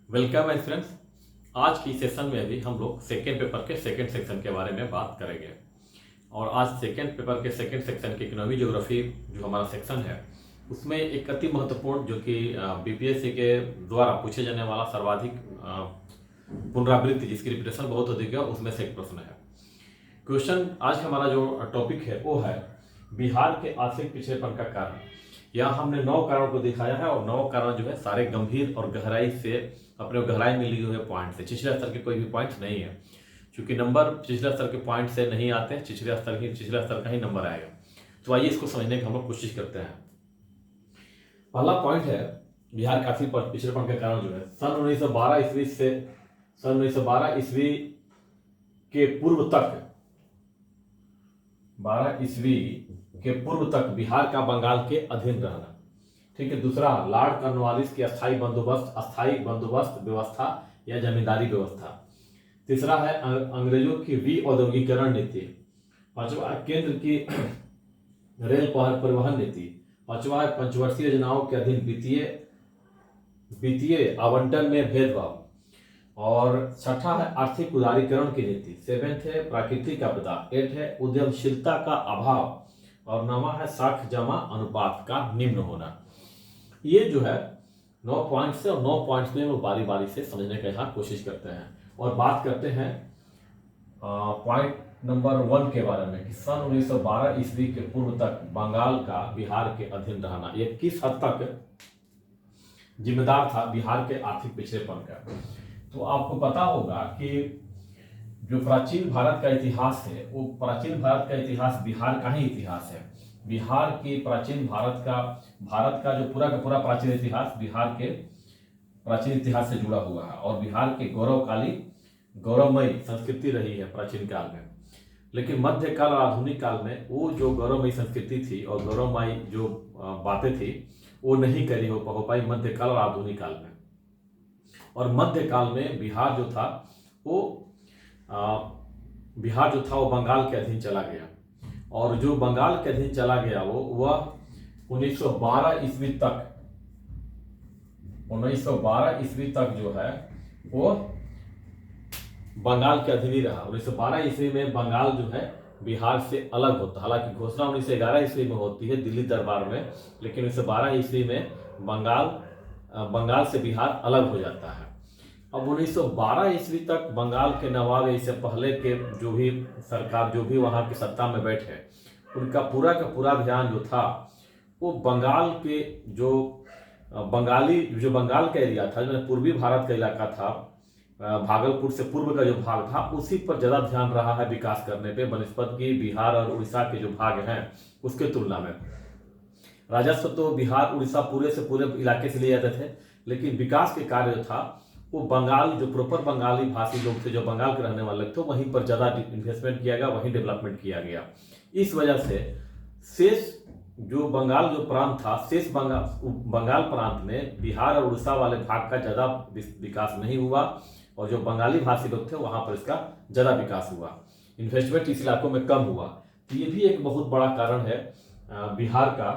Welcome my friends. आज की session में भी हम लोग सेकेंड पेपर के सेकेंड सेक्शन के बारे में बात करेंगे। और आज सेकेंड पेपर के सेकेंड सेक्शन की इकोनॉमी ज्योग्राफी जो हमारा सेक्शन है उसमें एक अति महत्वपूर्ण जो कि बीपीएससी के द्वारा पूछे जाने वाला सर्वाधिक पुनरावृत्ति जिसकी रिपीटेशन बहुत अधिक है उसमें से एक प्रश्न है। क्वेश्चन आज हमारा जो टॉपिक है वो है बिहार के आर्थिक पिछड़ेपन का कारण। यहाँ हमने 9 कारणों को दिखाया है और 9 कारण जो है सारे गंभीर और गहराई से अपने गहराई में लिए हुए पॉइंट है। छिछले स्तर के कोई भी पॉइंट नहीं है, क्योंकि नंबर पिछले स्तर के पॉइंट से नहीं आते, छिछले स्तर का ही नंबर आएगा। तो आइए इसको समझने की हम लोग कोशिश करते हैं। पहला पॉइंट है बिहार का आर्थिक पिछड़ेपन का कारण जो है सन 1912 ईस्वी से सन 1912 ईस्वी के पूर्व तक 12 ईस्वी के पूर्व तक बिहार का बंगाल के अधीन रहना। ठीक है। दूसरा, लॉर्ड कॉर्नवालिस की अस्थायी बंदोबस्त व्यवस्था या जमींदारी व्यवस्था। तीसरा है अंग्रेजों की विऔद्योगिकरण नीति। पांचवा, केंद्र की रेल परिवहन नीति। पांचवा है पंचवर्षीय योजनाओं के अधीन वित्तीय आवंटन में भेदभाव। और छठा है आर्थिक उदारीकरण की नीति। 7th है प्राकृतिक आपदा। 8 है उद्यमशीलता का अभाव। और 9वां है साख जमा अनुपात का निम्न होना। ये जो है 9 पॉइंट्स है और 9 पॉइंट्स में वो बारी बारी से समझने का यहाँ कोशिश करते हैं। और बात करते हैं पॉइंट नंबर 1 के बारे में कि सन 1912 ईस्वी के पूर्व तक बंगाल का बिहार के अधीन रहना ये किस हद तक जिम्मेदार था बिहार के आर्थिक पिछड़ेपन का। तो आपको पता होगा कि जो प्राचीन भारत का इतिहास है वो प्राचीन भारत का इतिहास बिहार का ही इतिहास है। बिहार की प्राचीन भारत का जो पूरा का पूरा प्राचीन इतिहास बिहार के प्राचीन इतिहास से जुड़ा हुआ है और बिहार के गौरवमयी संस्कृति रही है प्राचीन काल में। लेकिन मध्यकाल और आधुनिक काल में वो जो गौरवमयी संस्कृति थी और गौरवमयी जो बातें थी वो नहीं करी हो पाई मध्यकाल और आधुनिक काल में। और मध्यकाल में बिहार जो था वो बंगाल के अधीन चला गया। और जो बंगाल के अधीन चला गया वह 1912 ईस्वी तक जो है वो बंगाल के अधीन ही रहा। 1912 ईस्वी में बंगाल जो है बिहार से अलग होता, हालांकि घोषणा 1911 ईस्वी में होती है दिल्ली दरबार में, लेकिन 1912 ईस्वी में बंगाल से बिहार अलग हो जाता है। अब 1912 ईस्वी तक बंगाल के नवाब इससे पहले के जो भी सरकार जो भी वहाँ की सत्ता में बैठे उनका पूरा का पूरा ध्यान जो था वो बंगाल के जो बंगाल का एरिया था, जो पूर्वी भारत का इलाका था, भागलपुर से पूर्व का जो भाग था उसी पर ज़्यादा ध्यान रहा है विकास करने पे बनिस्पत की बिहार और उड़ीसा के जो भाग हैं उसके तुलना में। राजस्व तो बिहार उड़ीसा पूरे से पूरे इलाके से लिए जाते थे, लेकिन विकास के कार्य जो था वो बंगाल जो प्रॉपर बंगाली भाषी लोग थे जो बंगाल के रहने वाले थे वहीं पर ज़्यादा इन्वेस्टमेंट किया गया, वहीं डेवलपमेंट किया गया। इस वजह से शेष जो बंगाल जो प्रांत था शेष बंगाल प्रांत में बिहार और उड़ीसा वाले भाग का ज़्यादा विकास नहीं हुआ और जो बंगाली भाषी लोग थे वहाँ पर इसका ज़्यादा विकास हुआ, इन्वेस्टमेंट इस इलाकों में कम हुआ। तो ये भी एक बहुत बड़ा कारण है बिहार का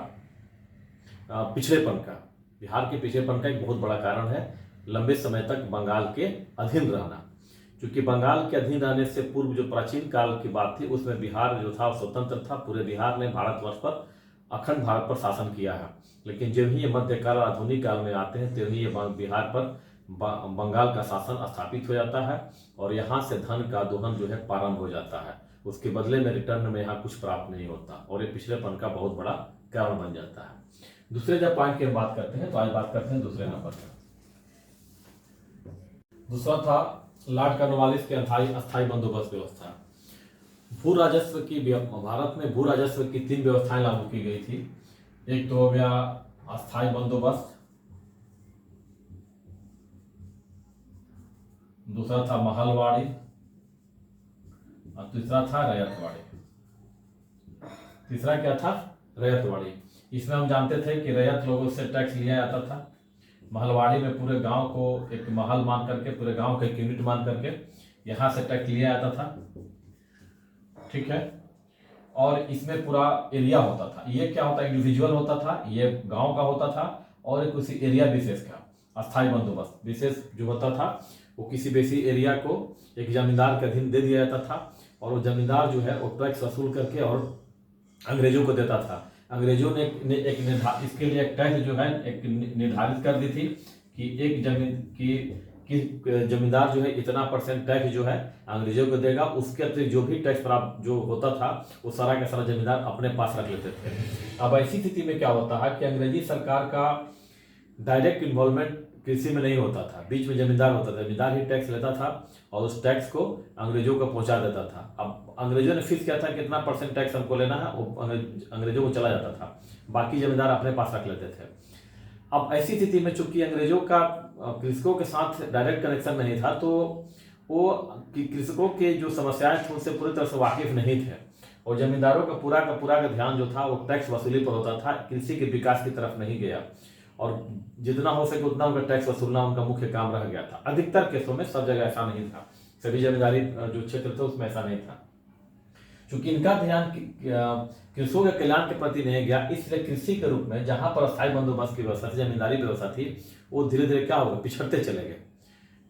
पिछड़ेपन का। बिहार के पिछड़ेपन का एक बहुत बड़ा कारण है लंबे समय तक बंगाल के अधीन रहना। क्योंकि बंगाल के अधीन रहने से पूर्व जो प्राचीन काल की बात थी उसमें बिहार जो था स्वतंत्र था, पूरे बिहार ने भारतवर्ष पर अखंड भारत पर शासन किया है। लेकिन जब ही ये मध्यकाल और आधुनिक काल में आते हैं तभी ये बिहार पर बंगाल का शासन स्थापित हो जाता है और यहाँ से धन का दोहन जो है प्रारंभ हो जाता है। उसके बदले में रिटर्न में यहाँ कुछ प्राप्त नहीं होता और ये पिछड़ेपन का बहुत बड़ा कारण बन जाता है। दूसरे जब पॉइंट की हम बात करते हैं तो आज बात करते हैं दूसरे नंबर पर। दूसरा था लॉर्ड कॉर्नवालिस की अस्थायी बंदोबस्त व्यवस्था। भारत में भू राजस्व की 3 व्यवस्थाएं लागू की गई थी। एक तो हो गया अस्थायी बंदोबस्त, दूसरा था महलवाड़ी और तीसरा था रैयतवाड़ी। तीसरा क्या था? रैयतवाड़ी। इसमें हम जानते थे कि रैयत लोगों से टैक्स लिया जाता था। महलवाड़ी में पूरे गांव को एक महल मान करके, पूरे गांव का एक यूनिट मान करके यहाँ से टैक्स लिया जाता था। ठीक है। और इसमें पूरा एरिया होता था। ये क्या होता है? इंडिविजुअल होता था, ये गांव का होता था और एक उसी एरिया विशेष का। अस्थायी बंदोबस्त विशेष जो होता था वो किसी बेसी एरिया को एक जमींदार के अधीन दे दिया जाता था और वो जमींदार जो है वो टैक्स वसूल करके और अंग्रेजों को देता था। अंग्रेजों ने एक इसके लिए एक टैक्स जो है एक निर्धारित कर दी थी कि एक जमीन की जमींदार जो है इतना % टैक्स जो है अंग्रेजों को देगा, उसके अतिरिक्त जो भी टैक्स प्राप्त जो होता था वो सारा का सारा जमींदार अपने पास रख लेते थे। अब ऐसी स्थिति में क्या होता है कि अंग्रेजी सरकार का डायरेक्ट इन्वॉल्वमेंट कृषि में नहीं होता था, बीच में जमींदार होता था, जमींदार ही टैक्स लेता था और उस टैक्स को अंग्रेजों को पहुंचा देता था। अब अंग्रेजों ने फिक्स किया था कितना % टैक्स हमको लेना है, वो अंग्रेजों को चला जाता था, बाकी जमींदार अपने पास रख लेते थे। अब ऐसी स्थिति में चूंकि अंग्रेजों का कृषकों के साथ डायरेक्ट कनेक्शन नहीं था तो वो कृषकों के जो समस्याएं थी उनसे पूरी तरह से वाकिफ नहीं थे और जमींदारों का पूरा का ध्यान जो था वो टैक्स वसूली पर होता था, कृषि के विकास की तरफ नहीं गया और जितना हो सके उतना उनका टैक्स वसूलना उनका मुख्य काम रह गया था। अधिकतर केसों में, सब जगह ऐसा नहीं था, सभी जमींदारी जो क्षेत्र थे उसमें ऐसा नहीं था। चूंकि इनका ध्यान कृषकों के कल्याण के प्रति नहीं गया, इसलिए कृषि के रूप में जहां पर अस्थायी बंदोबस्त की व्यवस्था थी, जमींदारी व्यवस्था थी, वो धीरे धीरे क्या हो गया, पिछड़ते चले गए।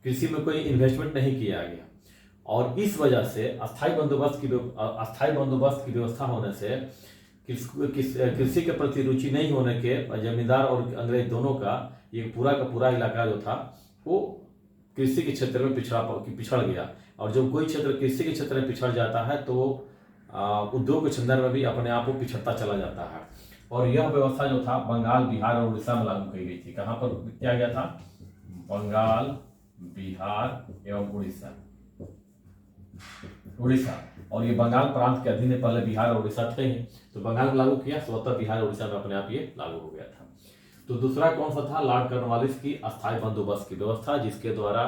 कृषि में कोई इन्वेस्टमेंट नहीं किया गया और इस वजह से अस्थायी बंदोबस्त की व्यवस्था होने से कृषि के प्रति रुचि नहीं होने के जमींदार और अंग्रेज दोनों का ये पूरा का पूरा इलाका जो था वो कृषि के क्षेत्र में पिछड़ गया और जब कोई क्षेत्र कृषि के क्षेत्र में पिछड़ जाता है तो उद्योग के संदर्भ में भी अपने आप को पिछड़ता चला जाता है। और यह व्यवस्था जो था बंगाल, बिहार और उड़ीसा में लागू की गई थी। कहाँ पर किया गया था? बंगाल, बिहार एवं उड़ीसा। और ये बंगाल प्रांत के अधीन पहले बिहार और उड़ीसा थे ही, तो बंगाल में लागू किया, स्वतः बिहार और उड़ीसा में अपने आप ये लागू हो गया था। तो दूसरा कौन सा था? लॉर्ड कॉर्नवालिस की अस्थायी बंदोबस्त की व्यवस्था, जिसके द्वारा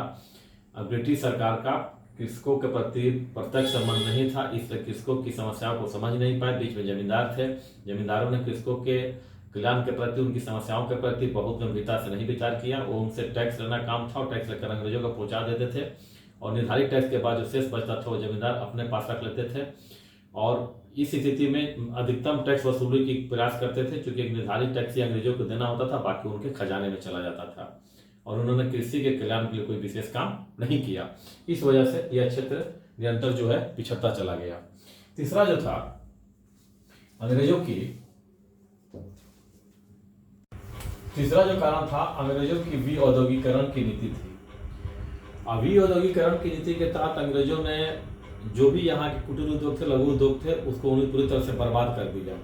ब्रिटिश सरकार का कृषकों के प्रति प्रत्यक्ष संबंध नहीं था, इसलिए कृषकों की समस्याओं को समझ नहीं पाए। बीच में जमींदार थे, जमींदारों ने कृषकों के कल्याण के प्रति, उनकी समस्याओं के प्रति बहुत गंभीरता से नहीं विचार किया। वो उनसे टैक्स लेना काम था और टैक्स लेकर अंग्रेजों को पहुंचा देते थे और निर्धारित टैक्स के बाद जो शेष बचता था वो जमींदार अपने पास रख लेते थे और इस स्थिति में अधिकतम टैक्स वसूली की प्रयास करते थे, क्योंकि एक निर्धारित टैक्स ही अंग्रेजों को देना होता था, बाकी उनके खजाने में चला जाता था और उन्होंने कृषि के कल्याण के लिए कोई विशेष काम नहीं किया। इस वजह से यह क्षेत्र निरंतर जो है पिछड़ता चला गया। तीसरा जो था तीसरा जो कारण था अंग्रेजों की विऔद्योगीकरण की नीति थी। विऔद्योगीकरण की नीति के तहत अंग्रेजों ने जो भी यहाँ के कुटीर उद्योग थे, लघु उद्योग थे, उसको उन्हें पूरी तरह से बर्बाद कर दिया।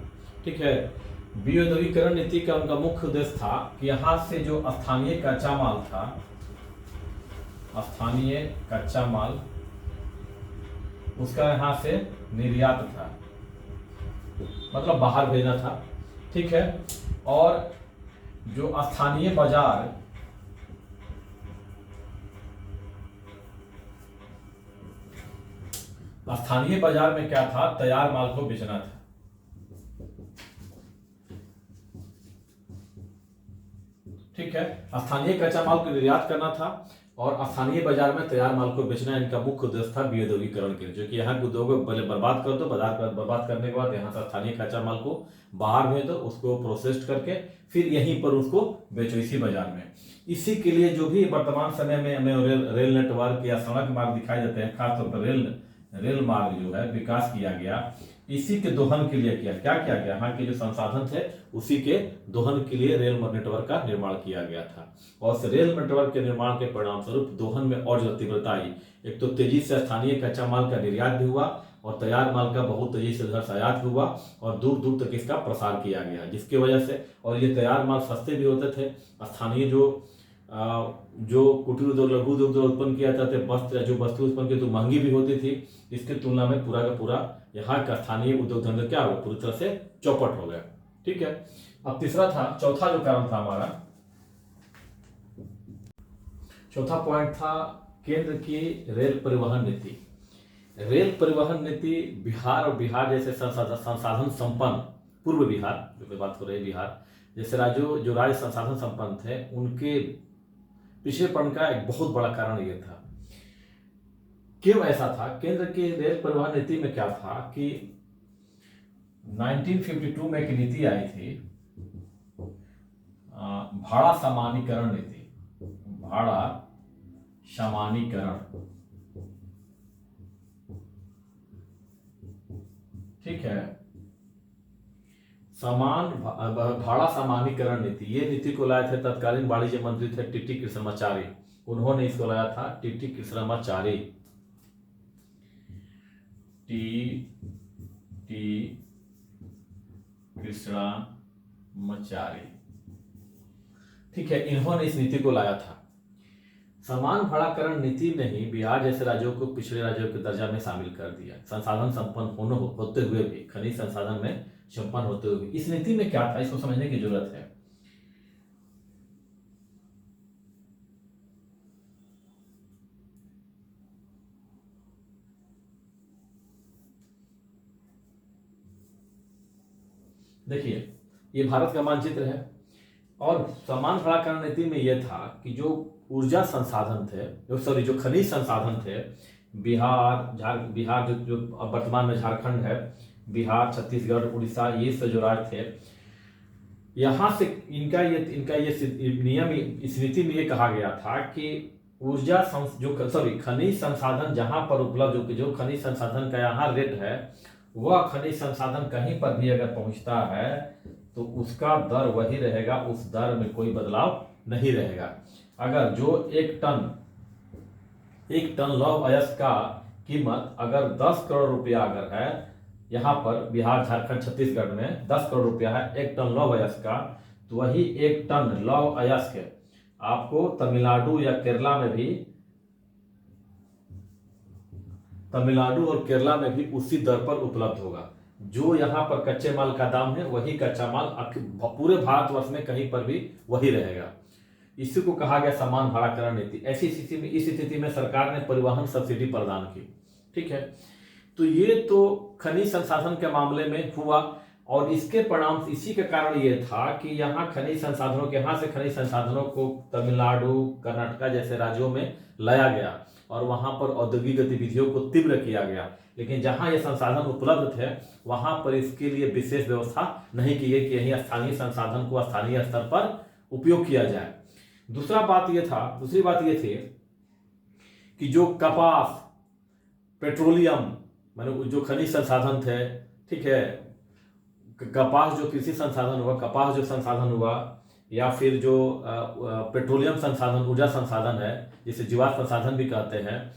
ठीक है, विऔद्योगीकरण नीति का उनका मुख्य उद्देश्य था कि यहाँ से जो स्थानीय कच्चा माल था, स्थानीय कच्चा माल उसका यहाँ से निर्यात था, मतलब बाहर भेजना था। ठीक है, और जो स्थानीय बाजार में क्या था? तैयार माल को बेचना था। ठीक है, स्थानीय कच्चा माल को निर्यात करना था और स्थानीय बाजार में तैयार माल को बेचना इनका मुख्य उद्देश्य था विऔद्योगीकरण के, जो कि यहाँ के उद्योग को पहले बर्बाद कर दो, बर्बाद करने के बाद यहाँ से स्थानीय कच्चा माल को बाहर भेज दो, उसको प्रोसेस करके फिर यहीं पर उसको बेचो इसी बाजार में। इसी के लिए जो भी वर्तमान समय में हमें रेल नेटवर्क या सड़क मार्ग दिखाई देते हैं, खासतौर पर रेल मार्ग जो है विकास किया गया, इसी के दोहन के लिए क्या किया गया? यहाँ के जो संसाधन थे उसी के दोहन के लिए रेल नेटवर्क का निर्माण किया गया था और रेल नेटवर्क के निर्माण के परिणाम स्वरूप दोहन में और जो तीव्रता आई, एक तो तेजी से स्थानीय कच्चा माल का निर्यात भी हुआ और तैयार माल का बहुत तेजी से उधर से आयात हुआ और दूर दूर तक इसका प्रसार किया गया, जिसकी वजह से, और ये तैयार माल सस्ते भी होते थे। स्थानीय जो कुटीर उद्योग, लघु उद्योग उत्पन्न किया जाते वस्त्र, जो वस्तु उत्पन्न की तो महंगी भी होती थी, इसकी तुलना में पूरा का पूरा यहाँ का स्थानीय उद्योग धंधे क्या हो गया? पूरी तरह से चौपट हो गया। ठीक है, अब चौथा जो कारण था हमारा, चौथा पॉइंट था केंद्र की रेल परिवहन नीति। रेल परिवहन नीति बिहार जैसे संसाधन संपन्न पूर्व बिहार, जो बात कर रहे हैं बिहार जैसे राज्यों, जो राज्य संसाधन संपन्न थे, उनके पिछड़ेपन का एक बहुत बड़ा कारण यह था। क्यों ऐसा था? केंद्र की रेल परिवहन नीति में क्या था कि 1952 में एक नीति आई थी, भाड़ा सामान्यीकरण नीति। भाड़ा सामान्यीकरण, ठीक है। भाड़ा सामान्यीकरण नीति, ये नीति को लाए थे तत्कालीन वाणिज्य मंत्री थे टीटी कृष्णमाचारी। उन्होंने इसको लाया था, टीटी कृष्णमाचारी, टीटी कृष्णमाचारी, ठीक है। इन्होंने इस नीति को लाया था। समान भाड़ाकरण नीति ने ही बिहार जैसे राज्यों को पिछड़े राज्यों के दर्जा में शामिल कर दिया, संसाधन संपन्न होते हुए भी, खनिज संसाधन में संपन्न होते हुए भी। इस नीति में क्या था, इसको समझने की जरूरत है। देखिए, ये भारत का मानचित्र है और समान भाड़ाकरण नीति में यह था कि जो ऊर्जा संसाधन थे, जो खनिज संसाधन थे, बिहार जो वर्तमान में झारखंड है, बिहार, छत्तीसगढ़, उड़ीसा, ये से जो राज्य थे, यहाँ से इनका ये नियम, इस नीति में ये कहा गया था कि खनिज संसाधन जहां पर उपलब्ध, जो खनिज संसाधन का यहाँ रेट है, वह खनिज संसाधन कहीं पर भी अगर पहुंचता है तो उसका दर वही रहेगा, उस दर में कोई बदलाव नहीं रहेगा। अगर जो एक टन लौह अयस्क का कीमत अगर 10 करोड़ रुपया अगर है, यहाँ पर बिहार, झारखंड, छत्तीसगढ़ में 10 करोड़ रुपया है एक टन लौह अयस्क का, तो वही एक टन लौह अयस्क आपको तमिलनाडु या केरला में भी, तमिलनाडु और केरला में भी उसी दर पर उपलब्ध होगा। जो यहाँ पर कच्चे माल का दाम है, वही कच्चा माल पूरे भारतवर्ष में कहीं पर भी वही रहेगा। इसी को कहा गया समान भाड़ाकरण नीति। ऐसी स्थिति में, इस स्थिति में सरकार ने परिवहन सब्सिडी प्रदान की, ठीक है। तो ये तो खनिज संसाधन के मामले में हुआ और इसके परिणाम, इसी के कारण ये था कि यहाँ खनिज संसाधनों के, यहाँ से खनिज संसाधनों को तमिलनाडु, कर्नाटक जैसे राज्यों में लाया गया और वहां पर औद्योगिक गतिविधियों को तीव्र किया गया। लेकिन जहां ये संसाधन उपलब्ध थे, वहां पर इसके लिए विशेष व्यवस्था नहीं की गई कि यही स्थानीय संसाधन को स्थानीय स्तर पर उपयोग किया जाए। दूसरी बात ये थी कि जो कपास, पेट्रोलियम, माने जो खनिज संसाधन थे, ठीक है, कपास जो कृषि संसाधन हुआ, कपास जो संसाधन हुआ, या फिर जो पेट्रोलियम संसाधन, ऊर्जा संसाधन है, जिसे जीवाश्म संसाधन भी कहते हैं,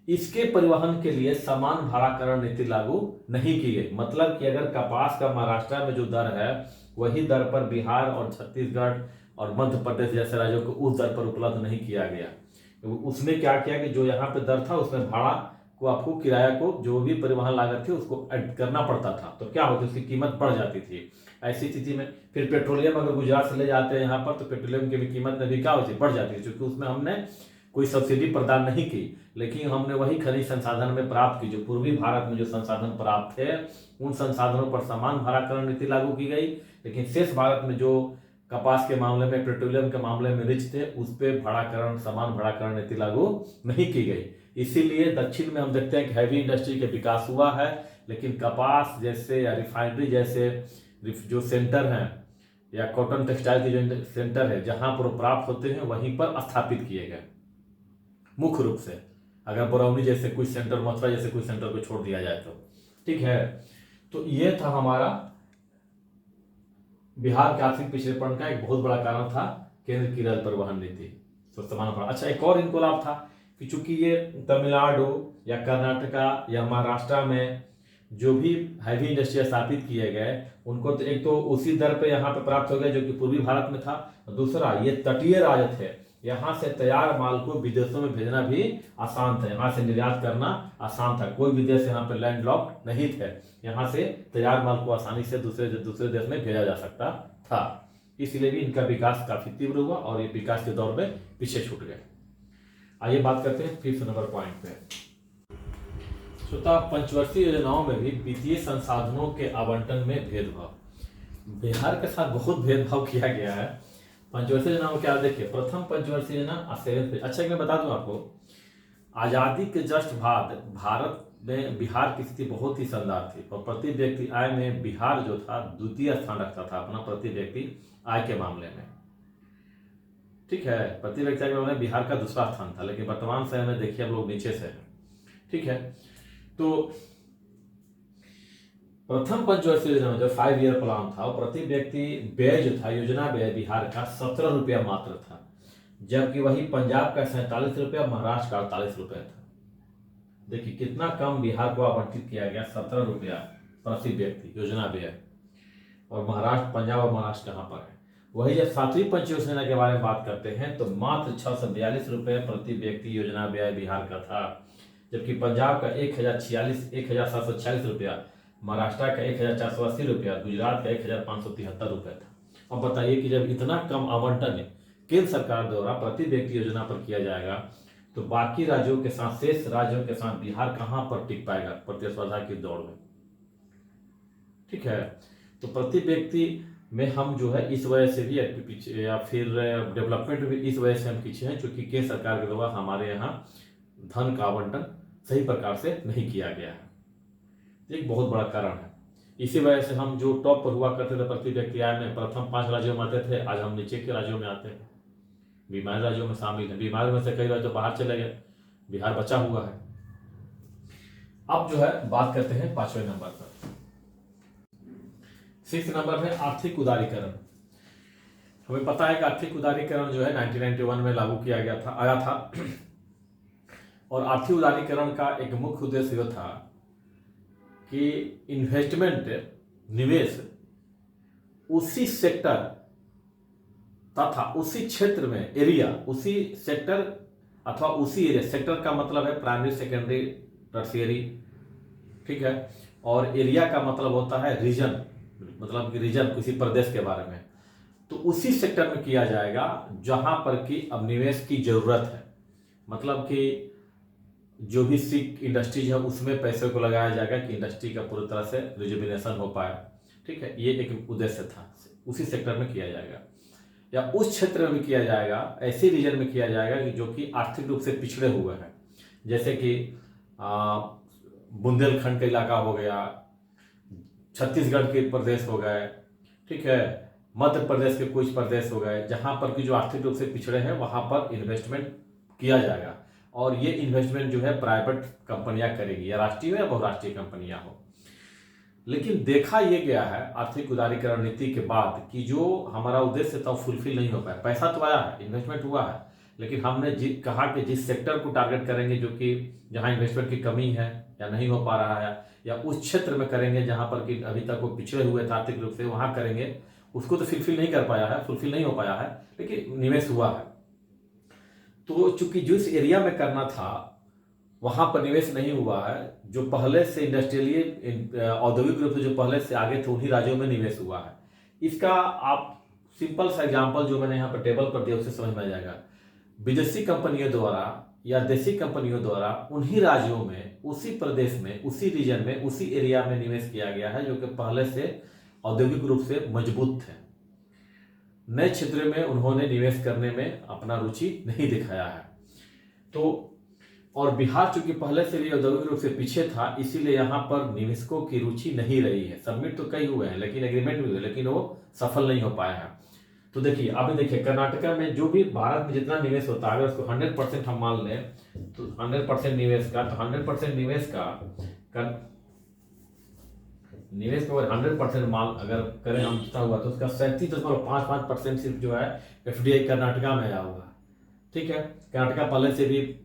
इसके परिवहन के लिए समान भाड़ाकरण नीति लागू नहीं की गई। मतलब कि अगर कपास का महाराष्ट्र में जो दर है, वही दर पर बिहार और छत्तीसगढ़ और मध्य प्रदेश जैसे राज्यों को उस दर पर उपलब्ध नहीं किया गया। उसमें क्या किया कि जो यहाँ पे दर था, उसमें भाड़ा को, आपको किराया को, जो भी परिवहन लागत थी, उसको ऐड करना पड़ता था। तो क्या होता, उसकी कीमत बढ़ जाती थी। ऐसी स्थिति में फिर पेट्रोलियम अगर गुजरात से ले जाते हैं यहाँ पर, तो पेट्रोलियम की भी कीमत में भी क्या होती, बढ़ जाती है, क्योंकि उसमें हमने कोई सब्सिडी प्रदान नहीं की, लेकिन हमने वही खनिज संसाधन में प्राप्त की, जो पूर्वी भारत में जो संसाधन प्राप्त थे, उन संसाधनों पर समान भाड़ाकरण नीति लागू की गई। लेकिन शेष भारत में जो कपास के मामले में, पेट्रोलियम के मामले में रिच थे, उस पर समान भाड़ाकरण नीति लागू नहीं की गई। इसीलिए दक्षिण में हम देखते हैं कि हैवी इंडस्ट्री के विकास हुआ है, लेकिन कपास जैसे या रिफाइनरी जैसे जो सेंटर हैं, या कॉटन टेक्सटाइल के जो सेंटर है, जहां पर प्राप्त होते हैं, वहीं पर स्थापित किए गए मुख्य रूप से। अगर बरौनी जैसे कुछ सेंटर, मथुरा जैसे कुछ सेंटर को छोड़ दिया जाए तो, ठीक है। तो ये था हमारा बिहार के आर्थिक पिछड़ेपन का एक बहुत बड़ा कारण था केंद्र की रेल परिवहन नीति। तो समान भाड़ा। अच्छा, एक और इनको लाभ था कि चूंकि ये तमिलनाडु या कर्नाटका या महाराष्ट्र में जो भी हैवी इंडस्ट्री स्थापित किए गए, उनको तो एक तो उसी दर पे यहाँ पे प्राप्त हो गया जो कि पूर्वी भारत में था। दूसरा, ये तटीय राज्य थे, यहाँ से तैयार माल को विदेशों में भेजना भी आसान था, यहाँ से निर्यात करना आसान था। कोई विदेश यहाँ पे लैंडलॉक्ड नहीं थे, यहाँ से तैयार माल को आसानी से दूसरे देश में भेजा जा सकता था। इसलिए भी इनका विकास काफी तीव्र हुआ और ये विकास के दौर में पीछे छूट गए। आइए बात करते हैं 5th नंबर पॉइंट पे। श्रोता, पंचवर्षीय योजनाओं में भी वित्तीय संसाधनों के आवंटन में भेदभाव, बिहार के साथ बहुत भेदभाव किया गया है। पंचवर्षीय योजना में क्या, देखिए, प्रथम पंचवर्षीय योजना 7 अच्छा, मैं बता दूं आपको, आजादी के जस्ट बाद भारत में बिहार की स्थिति बहुत ही शानदार थी और प्रति व्यक्ति आय में बिहार जो था द्वितीय स्थान रखता था अपना, प्रति व्यक्ति आय के मामले में, ठीक है। प्रति व्यक्ति आय में बिहार का दूसरा स्थान था, लेकिन वर्तमान समय में देखिए हम लोग नीचे से हैं। ठीक है, तो प्रथम पंचवर्षीय योजना में जो 5 ईयर प्लान था, प्रति व्यक्ति व्यय जो था, योजना व्यय बिहार का 17 रुपया मात्र था, जबकि वही पंजाब का 47 रुपया, महाराष्ट्र का 48 रुपया था। देखिए कितना कम बिहार को आवंटित किया गया, 17 रुपया प्रति व्यक्ति योजना व्यय। और महाराष्ट्र, पंजाब और महाराष्ट्र कहाँ पर है? वही जब 7वीं पंचवर्षीय योजना के बारे में बात करते हैं तो मात्र 642 रुपये प्रति व्यक्ति योजना व्यय बिहार का था, जबकि पंजाब का 1746 रुपया, महाराष्ट्र का 1480 रुपया, गुजरात का 1573 रुपया था। अब बताइए कि जब इतना कम आवंटन केंद्र सरकार द्वारा प्रति व्यक्ति योजना पर किया जाएगा तो बाकी राज्यों के साथ, शेष राज्यों के साथ बिहार कहां पर टिक पाएगा प्रतिस्पर्धा की दौड़ में? ठीक है, तो प्रति व्यक्ति में हम जो है इस वजह से भी पीछे, या फिर डेवलपमेंट में भी इस वजह से हम पीछे हैं, क्योंकि केंद्र सरकार के द्वारा हमारे यहाँ धन का आवंटन सही प्रकार से नहीं किया गया है। एक बहुत बड़ा कारण है। इसी वजह से हम जो टॉप पर हुआ करते थे प्रति व्यक्ति आय में, प्रथम 5 राज्यों में आते थे, आज हम नीचे के राज्यों में आते हैं, बीमार राज्यों में शामिल है। बीमार में से कई राज्य तो बाहर चले गए, बिहार बचा हुआ है। अब जो है बात करते हैं 5वें नंबर पर। 6 नंबर है आर्थिक उदारीकरण। हमें पता है कि आर्थिक उदारीकरण जो है 1991 में लागू किया गया था, आया था। और आर्थिक उदारीकरण का एक मुख्य उद्देश्य यह था कि इन्वेस्टमेंट, निवेश उसी सेक्टर तथा उसी क्षेत्र में, एरिया, उसी सेक्टर अथवा उसी एरिया, सेक्टर का मतलब है प्राइमरी, सेकेंडरी, टर्शियरी, ठीक है, और एरिया का मतलब होता है रीजन, मतलब कि रीजन किसी प्रदेश के बारे में, तो उसी सेक्टर में किया जाएगा जहां पर कि अब निवेश की जरूरत है। मतलब कि जो भी सिक इंडस्ट्रीज है उसमें पैसे को लगाया जाएगा कि इंडस्ट्री का पूरी तरह से रिजुविनेशन हो पाए। ठीक है, ये एक उद्देश्य था। उसी सेक्टर में किया जाएगा या उस क्षेत्र में भी किया जाएगा, ऐसे रीजन में किया जाएगा कि जो कि आर्थिक रूप से पिछड़े हुए हैं, जैसे कि बुंदेलखंड का इलाका हो गया, छत्तीसगढ़ के प्रदेश हो गए, ठीक है, मध्य प्रदेश के कुछ प्रदेश हो गए, जहां पर कि जो आर्थिक रूप से पिछड़े हैं वहां पर इन्वेस्टमेंट किया जाएगा। और ये इन्वेस्टमेंट जो है प्राइवेट कंपनियां करेगी, या राष्ट्रीय हो या बहुराष्ट्रीय कंपनियां हो। लेकिन देखा यह गया है आर्थिक उदारीकरण नीति के बाद कि जो हमारा उद्देश्य था फुलफिल नहीं हो पाया। पैसा तो आया है, इन्वेस्टमेंट हुआ है, लेकिन हमने कहा कि जिस सेक्टर को टारगेट करेंगे जो कि जहां इन्वेस्टमेंट की कमी है या नहीं हो पा रहा है, या उस क्षेत्र में करेंगे जहां पर कि अभी तक वो पिछड़े हुए थे आर्थिक रूप से, वहां करेंगे, उसको तो फुलफिल नहीं कर पाया है, फुलफिल नहीं हो पाया है, लेकिन निवेश हुआ है। तो चूंकि जिस एरिया में करना था वहां पर निवेश नहीं हुआ है, जो पहले से इंडस्ट्रियली औद्योगिक रूप से जो पहले से आगे थे उन्हीं राज्यों में निवेश हुआ है। इसका आप सिंपल सा एग्जांपल जो मैंने यहाँ पर टेबल पर दिया उससे समझ में आ जाएगा। विदेशी कंपनियों द्वारा या देसी कंपनियों द्वारा उन्हीं राज्यों में, उसी प्रदेश में, उसी रीजन में, उसी एरिया में निवेश किया गया है जो कि पहले से औद्योगिक रूप से मजबूत थे। नए क्षेत्र में उन्होंने निवेश करने में अपना रुचि नहीं दिखाया है। तो और बिहार चूंकि पहले से भी औद्योगिक रूप से पीछे था, इसीलिए यहाँ पर निवेशकों की रुचि नहीं रही है। सबमिट तो कई हुए हैं, लेकिन एग्रीमेंट भी हुए, लेकिन वो सफल नहीं हो पाया है। तो देखिए अभी देखिए कर्नाटका में जो भी भारत में जितना निवेश होता है, अगर उसको 100% हम मान लें तो 100% निवेश का, तो 100% निवेश का निवेश को अगर 100% माल अगर करें हम जितना हुआ तो उसका 37.55% सिर्फ जो है FDI कर्नाटका में आया होगा। ठीक है, कर्नाटका पहले से भी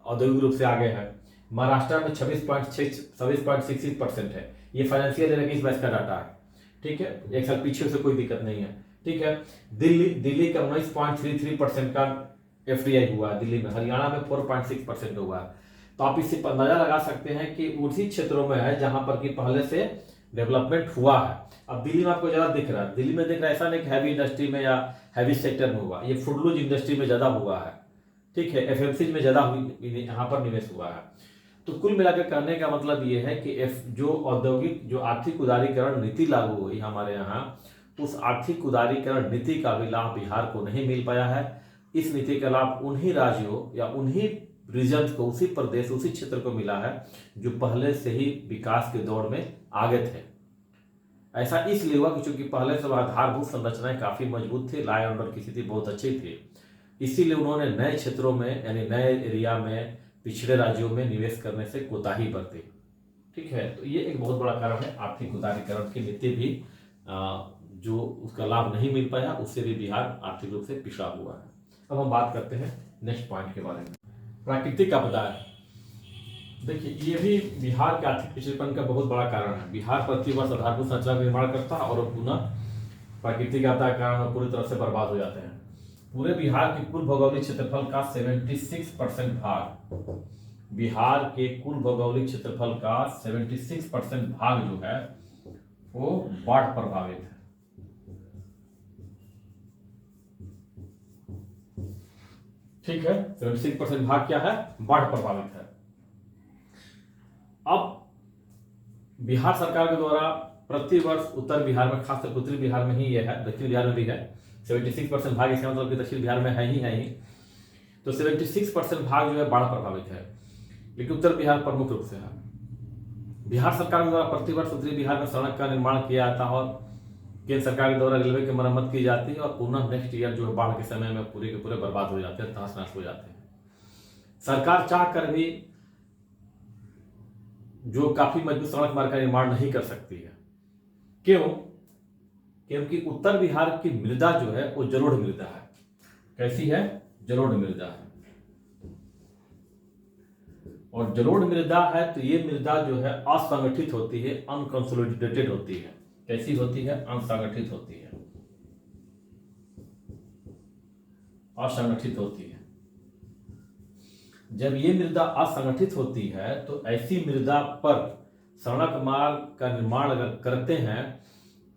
औद्योगिक रूप से आगे है। महाराष्ट्र में 26.66% है। ये फाइनेंशियल ईयर 21-22 का डाटा है। ठीक है, एक साल पीछे से कोई दिक्कत नहीं है। ठीक है, दिल्ली का 19.33% का FDI हुआ है दिल्ली में, हरियाणा में 4.6% हुआ है। तो आप इससे अंदाजा लगा सकते हैं कि उसी क्षेत्रों में है जहां पर कि पहले से डेवलपमेंट हुआ है। अब दिल्ली में आपको ज्यादा दिख रहा है, दिल्ली में दिख रहा है, ऐसा नहीं कि हैवी इंडस्ट्री में या हैवी सेक्टर में हुआ, ये फूडलूज इंडस्ट्री में ज्यादा हुआ है। ठीक है, FMCG में ज्यादा यहाँ पर निवेश हुआ है। तो कुल मिलाकर कहने का मतलब ये है कि जो औद्योगिक, जो आर्थिक उदारीकरण नीति लागू हुई हमारे यहाँ, उस आर्थिक उदारीकरण नीति का भी लाभ बिहार को नहीं मिल पाया है। इस नीति का लाभ उन्हीं राज्यों या उन्हीं रीजन को, उसी प्रदेश, उसी क्षेत्र को मिला है जो पहले से ही विकास के दौर में आगे थे। ऐसा इसलिए हुआ कि चूंकि पहले से आधारभूत संरचनाएं काफी मजबूत थी, लॉ एंड ऑर्डर की स्थिति बहुत अच्छी थी, इसीलिए उन्होंने नए क्षेत्रों में यानी नए एरिया में पिछड़े राज्यों में निवेश करने से कोताही बरती। ठीक है, तो ये एक बहुत बड़ा कारण है आर्थिक उदारीकरण की नीति भी जो उसका लाभ नहीं मिल पाया, उससे भी बिहार आर्थिक रूप से पिछड़ा हुआ है। अब हम बात करते हैं नेक्स्ट पॉइंट के बारे में, प्राकृतिक आपदाएं। देखिए, ये भी बिहार के आर्थिक पिछड़ेपन का बहुत बड़ा कारण है। बिहार प्रतिवर्ष आधारभूत संरचना का निर्माण करता है और पुनः प्राकृतिक आपदा के कारण पूरी तरह से बर्बाद हो जाते हैं। पूरे बिहार के कुल भौगोलिक क्षेत्रफल का 76% भाग, बिहार के कुल भौगोलिक क्षेत्रफल का 76% भाग जो है वो बाढ़ प्रभावित है। ठीक है, 76% भाग क्या है? बाढ़ प्रभावित है। अब बिहार सरकार के द्वारा प्रति वर्ष उत्तर बिहार में, खासकर उत्तरी बिहार में ही यह है, दक्षिण बिहार में भी है 76% भाग, इसका मतलब कि दक्षिण बिहार में है ही, तो 76% भाग जो है बाढ़ प्रभावित है, लेकिन उत्तर बिहार प्रमुख रूप से है। बिहार सरकार के द्वारा प्रतिवर्ष उत्तरी बिहार में सड़क का निर्माण किया जाता है और केंद्र सरकार के द्वारा रेलवे की मरम्मत की जाती है और पुनः नेक्स्ट ईयर जो है बाढ़ के समय में पूरे के पूरे बर्बाद हो जाते हैं, तहस नहस हो जाते हैं। सरकार चाह कर भी जो काफी मजबूत सड़क मार्ग का निर्माण नहीं कर सकती है। क्यों? क्योंकि उत्तर बिहार की मृदा जो है वो जलोढ़ मृदा है। कैसी है? जलोढ़ मृदा है। और जलोढ़ मृदा है तो ये मृदा जो है असंगठित होती है, अनकंसोलिडेटेड होती है। कैसी होती है? असंगठित होती है, असंगठित होती है। जब ये मृदा असंगठित होती है तो ऐसी मृदा पर सड़क मार्ग का निर्माण अगर करते हैं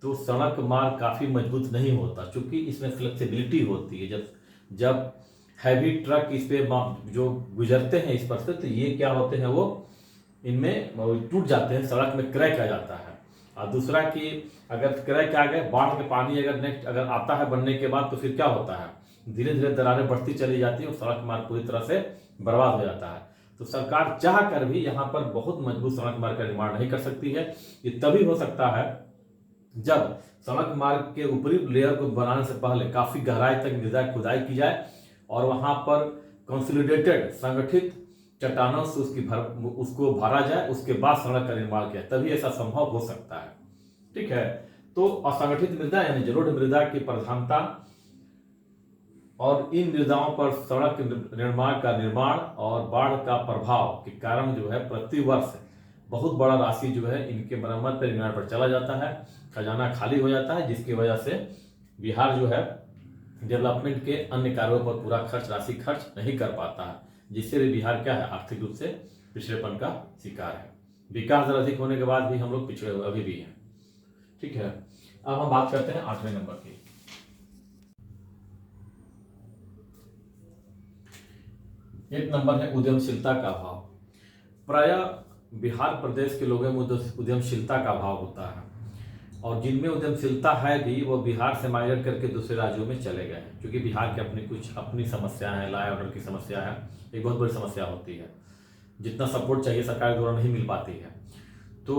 तो सड़क मार्ग काफी मजबूत नहीं होता, क्योंकि इसमें फ्लेक्सिबिलिटी होती है। जब हैवी ट्रक इस पे जो गुजरते हैं इस पर से, तो ये क्या होते हैं, वो इनमें टूट जाते हैं, सड़क में क्रैक आ जाता है। और दूसरा कि अगर क्रैक आ गए, बाढ़ के पानी अगर आता है बनने के बाद, तो फिर क्या होता है, धीरे धीरे दरारें बढ़ती चली जाती है और सड़क मार्ग पूरी तरह से बर्बाद हो जाता है। तो सरकार चाह कर भी यहाँ पर बहुत मजबूत सड़क मार्ग का निर्माण नहीं कर सकती है। ये तभी हो सकता है जब सड़क मार्ग के ऊपरी लेयर को बनाने से पहले काफी गहराई तक मृदा खुदाई की जाए और वहां पर कंसोलिडेटेड संगठित चट्टानों से उसको भरा जाए, उसके बाद सड़क का निर्माण किया, तभी ऐसा संभव हो सकता है। ठीक है, तो असंगठित मृदा यानी जलोढ़ मृदा की प्रधानता और इन मृदाओं पर सड़क निर्माण का निर्माण और बाढ़ का प्रभाव के कारण जो है प्रतिवर्ष बहुत बड़ा राशि जो है इनके मरम्मत पर निर्माण पर चला जाता है, खजाना खाली हो जाता है, जिसकी वजह से बिहार जो है डेवलपमेंट के अन्य कार्यों पर पूरा राशि खर्च नहीं कर पाता है, जिससे भी बिहार क्या है, आर्थिक रूप से पिछड़ेपन का शिकार है। विकास दर अधिक होने के बाद भी हम लोग पिछड़े हुए अभी भी हैं। ठीक है, अब हम बात करते हैं 8वें नंबर की। एक नंबर है उद्यमशीलता का अभाव। प्रायः बिहार प्रदेश के लोगों में उद्यमशीलता का अभाव होता है और जिनमें उद्यमशीलता है भी वो बिहार से माइग्रेट करके दूसरे राज्यों में चले गए हैं, क्योंकि बिहार की अपनी समस्याएं हैं, लॉ ऑर्डर की समस्या है, एक बहुत बड़ी समस्या होती है, जितना सपोर्ट चाहिए सरकार द्वारा नहीं मिल पाती है। तो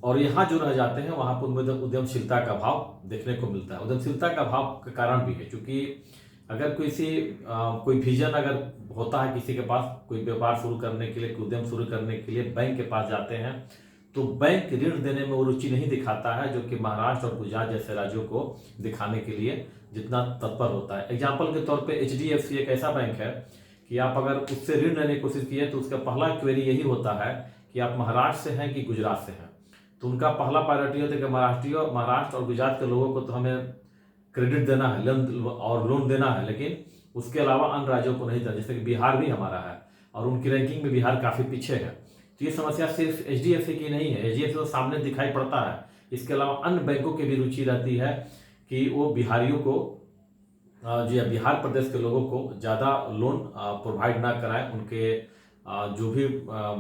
और यहाँ जो रह जाते हैं वहाँ पर उद्यमशीलता का अभाव देखने को मिलता है। उद्यमशीलता का अभाव का कारण भी है, क्योंकि अगर कोई विजन अगर होता है किसी के पास, कोई व्यापार शुरू करने के लिए, उद्यम शुरू करने के लिए बैंक के पास जाते हैं, तो बैंक ऋण देने में वो रुचि नहीं दिखाता है, जो कि महाराष्ट्र और गुजरात जैसे राज्यों को दिखाने के लिए जितना तत्पर होता है। एग्जाम्पल के तौर पे HDFC एक ऐसा बैंक है कि आप अगर उससे ऋण लेने की कोशिश किए तो उसका पहला क्वेरी यही होता है कि आप महाराष्ट्र से हैं कि गुजरात से हैं। तो उनका पहला प्रायोरिटी होता है कि महाराष्ट्र और गुजरात के लोगों को तो हमें क्रेडिट देना है, लोन देना है, लेकिन उसके अलावा अन्य राज्यों को नहीं देना, जैसे कि बिहार भी हमारा है और उनकी रैंकिंग में बिहार काफी पीछे है। तो ये समस्या सिर्फ HDFC की नहीं है, HDFC तो सामने दिखाई पड़ता है, इसके अलावा अन्य बैंकों की भी रुचि रहती है कि वो बिहारियों को बिहार प्रदेश के लोगों को ज़्यादा लोन प्रोवाइड ना कराएं, उनके जो भी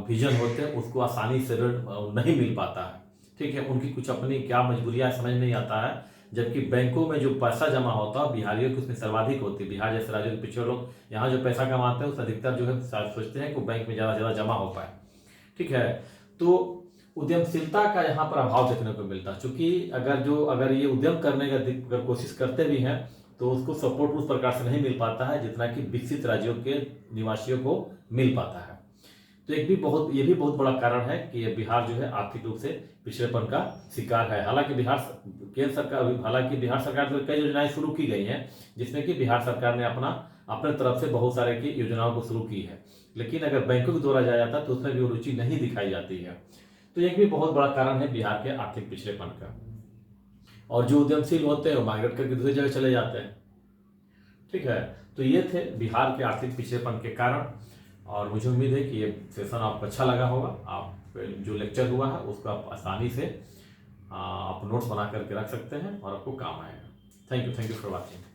विजन होते हैं उसको आसानी से ऋण नहीं मिल पाता है। ठीक है, उनकी कुछ अपनी क्या मजबूरियाँ समझ नहीं आता है, जबकि बैंकों में जो पैसा जमा होता है बिहारियों की उसमें सर्वाधिक होती है। बिहार जैसे राज्यों के पिछड़े लोग यहाँ जो पैसा कमाते हैं उससे अधिकतर जो है सोचते हैं कि बैंक में ज़्यादा से ज़्यादा जमा हो पाए। ठीक है, तो उद्यमशीलता का यहाँ पर अभाव देखने को मिलता है, क्योंकि अगर ये उद्यम करने का अगर कोशिश करते भी हैं तो उसको सपोर्ट उस प्रकार से नहीं मिल पाता है जितना कि विकसित राज्यों के निवासियों को मिल पाता है। तो ये भी बहुत बड़ा कारण है कि बिहार जो है आर्थिक रूप से पिछड़ेपन का शिकार है। हालांकि बिहार सरकार तो कई योजनाएं शुरू की गई हैं, जिसमें कि बिहार सरकार ने अपने तरफ से बहुत सारे की योजनाओं को शुरू की है, लेकिन अगर बैंकों के द्वारा जाया जाता तो उसमें भी रुचि नहीं दिखाई जाती है। तो एक भी बहुत बड़ा कारण है बिहार के आर्थिक पिछड़ेपन का। और जो उद्यमशील होते हैं वो माइग्रेट करके दूसरी जगह चले जाते हैं। ठीक है, तो ये थे बिहार के आर्थिक पिछड़ेपन के कारण। और मुझे उम्मीद है कि ये सेशन आपको अच्छा लगा होगा। आप जो लेक्चर हुआ है उसको आप आसानी से आप नोट्स बना करके रख सकते हैं और आपको काम आएगा। Thank you for watching.